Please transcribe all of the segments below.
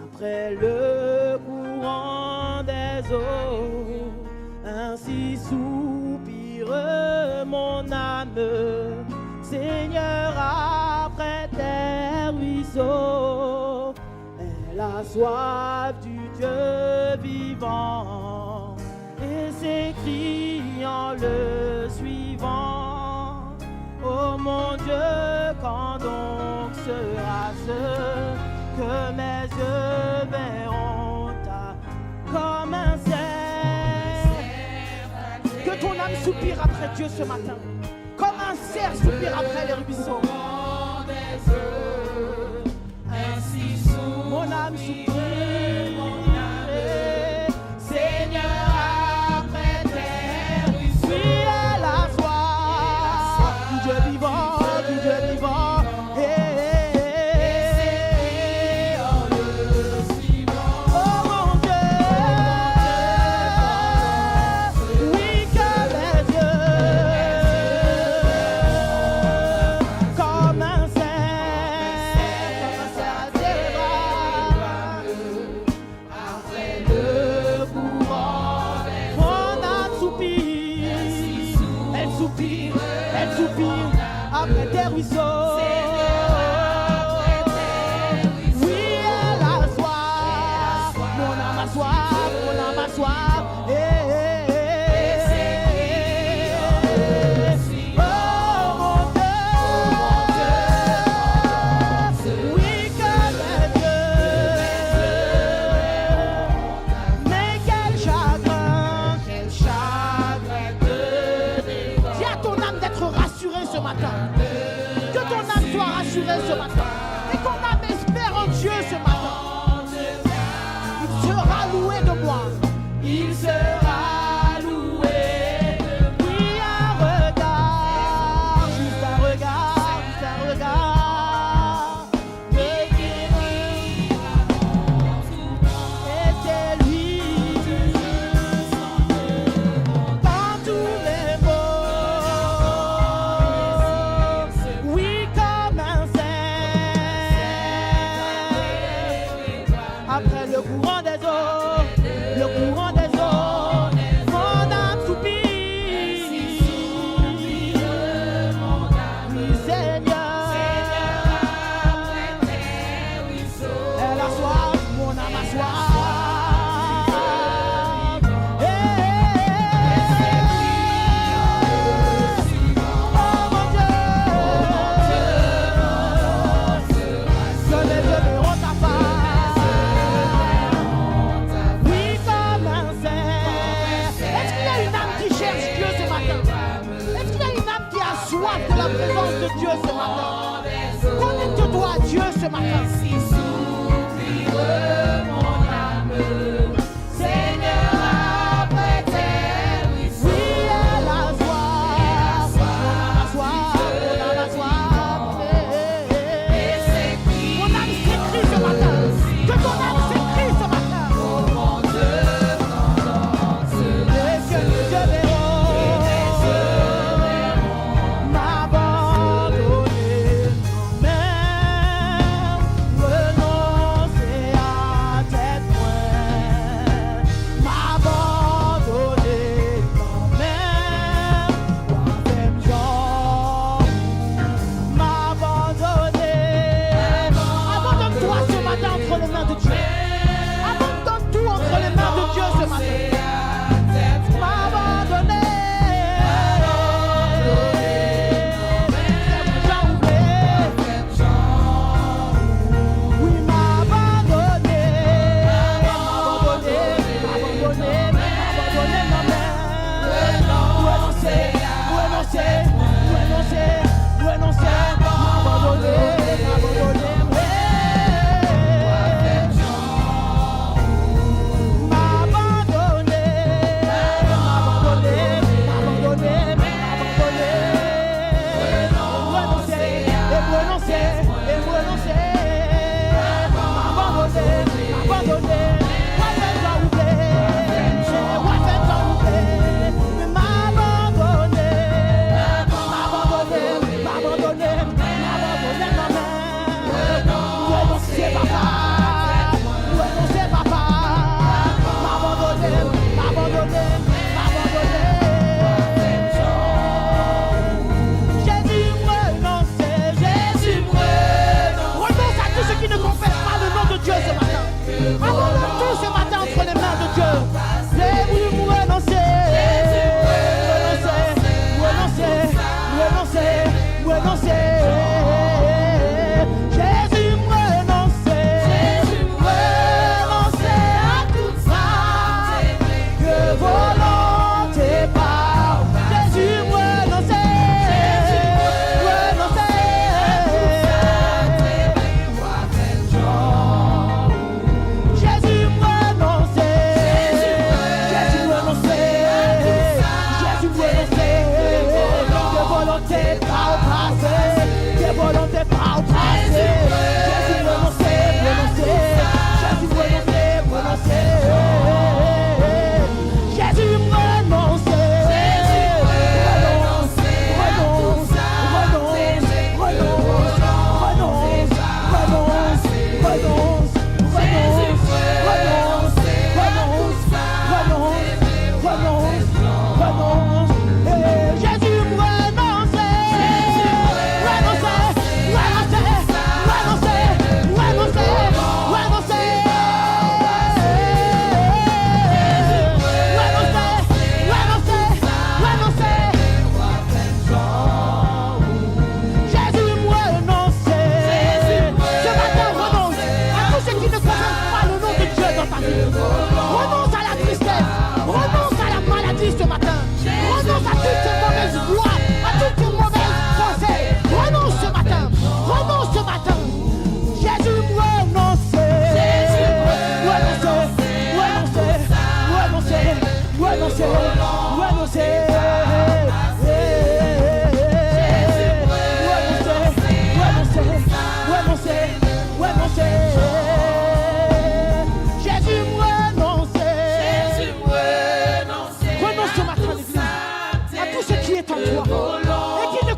après le courant des eaux. Ainsi soupire mon âme, Seigneur, après tes ruisseaux. Elle a soif du Dieu vivant et s'écrie en le suivant. Oh mon Dieu, quand donc sera-ce que mes yeux verront comme un cerf? Que ton âme soupire après Dieu ce matin, comme un cerf soupire après les ruisseaux. Mon âme soupire, Seigneur, après tes ruisseaux. Oui, elle a soif du Dieu vivant, du Dieu vivant. Après tes ruisseaux, oui, elle a soif, mon âme a soif, mon âme a soif. Oh mon Dieu, oui, que mes yeux, mais quel chagrin de dévorer. Dis à ton âme d'être rassurée ce matin. Que ton âme soit rassurée ce matin. Et qu'on âme espère en Dieu ce matin. Il sera loué de moi. Il sera loué de moi. Oui, un regard, juste un regard, juste un regard. Me guérira et c'est lui. Dans tous mes mots. Oui, comme un cerf. Après le courant des eaux, le courant des eaux, mon âme soupire. Oui, Seigneur, elle a soif, mon âme a soif. De la présence de Dieu ce matin. Connecte-toi à Dieu ce matin. Si soupire mon âme, Seigneur, après tes ruisseaux. Oui, elle a soif, mon âme a soif, mon âme a soif. Mon âme s'écrie ce matin. Que ton âme s'écrie ce matin. Oh mon Dieu, et que Dieu verra. M'abandonner, mais volontés pas au passé, tes volontés pas au passé. Jésus renoncé, renoncé, Jésus renoncé, renoncé. Jésus renoncé, renonce, renonce, renonce, renonce, renonce, renonce, renonce, renonce, renonce, renonce, renonce. Jésus renonce, renonce, renonce, renonce, renonce, renonce. Renonce à la tristesse, renonce à la maladie ce matin, renonce à toutes tes mauvaises voies, à toutes tes mauvaises pensées, renonce ce matin, renonce ce matin. Jésus renonce, renonce, renonce, renonce, renonce,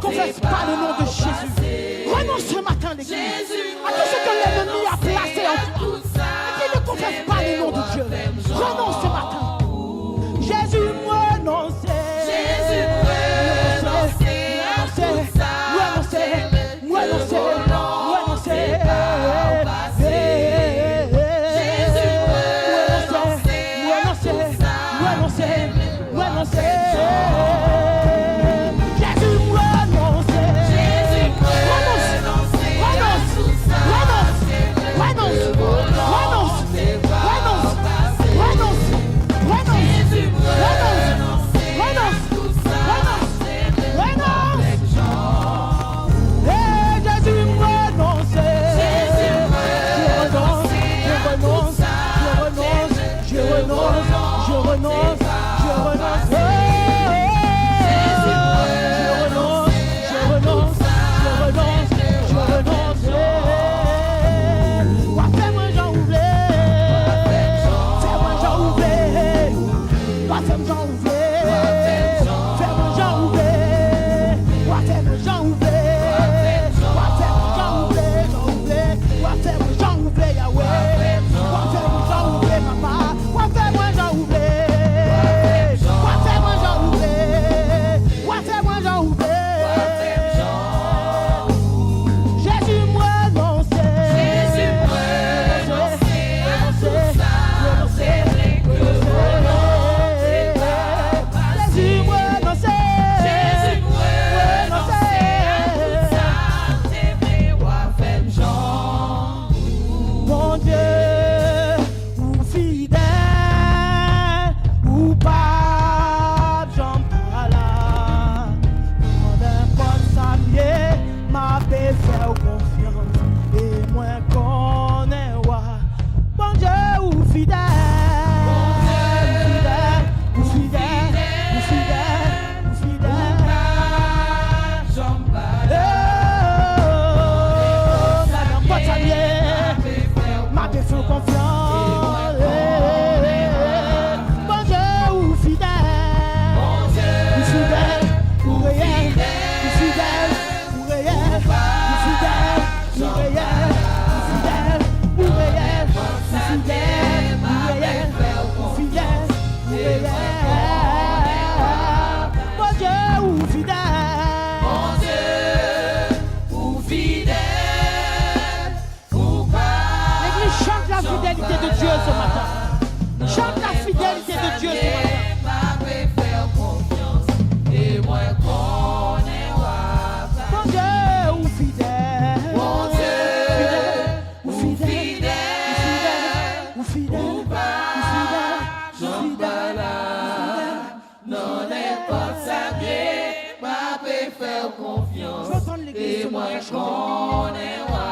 confesse pas le nom de Jésus. Renonce ce matin l'église à tout ce que l'ennemi a placé en toi. Et qui ne confesse pas le nom de Dieu. Renonce ce matin. Jésus renonce. Jésus renonce. Renonce. Renonce. Renonce. Jésus renonce. Renonce. Renonce.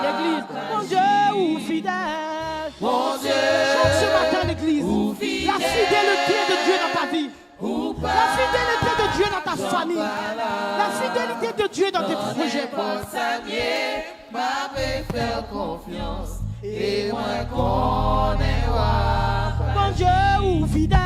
L'église, mon Dieu, ou fidèle. Mon Dieu, chante ce matin l'église. La fidélité de Dieu dans ta vie. La fidélité de Dieu dans ta famille. La fidélité de Dieu dans tes projets. Et moi connais Bon Dieu ou fidèle.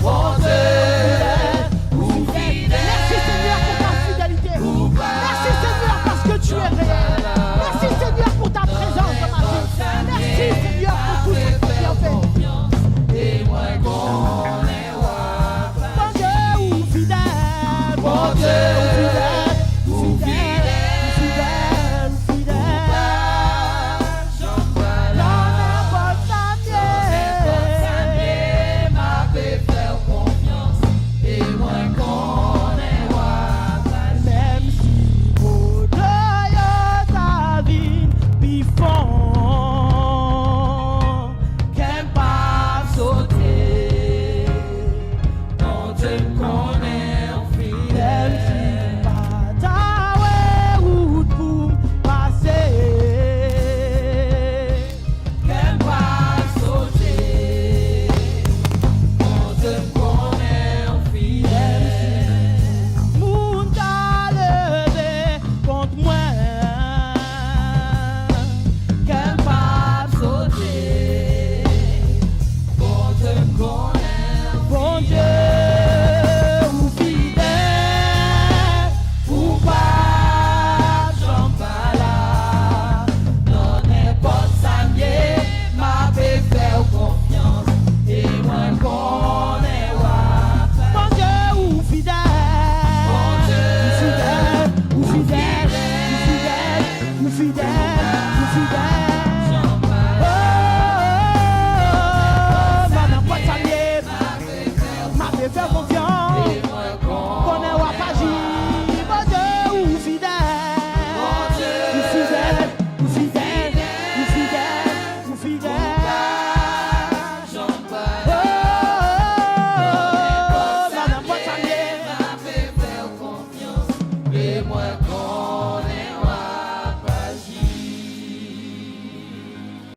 Bon Dieu ou fidèle. Merci Seigneur pour ta fidélité. Merci Seigneur parce que tu es réel. Merci Seigneur pour ta présence dans ma vie. Merci Seigneur pour tout ce que tu as fait. Et moi connais Bon Dieu ou fidèle. Bon Dieu ou fidèle. moi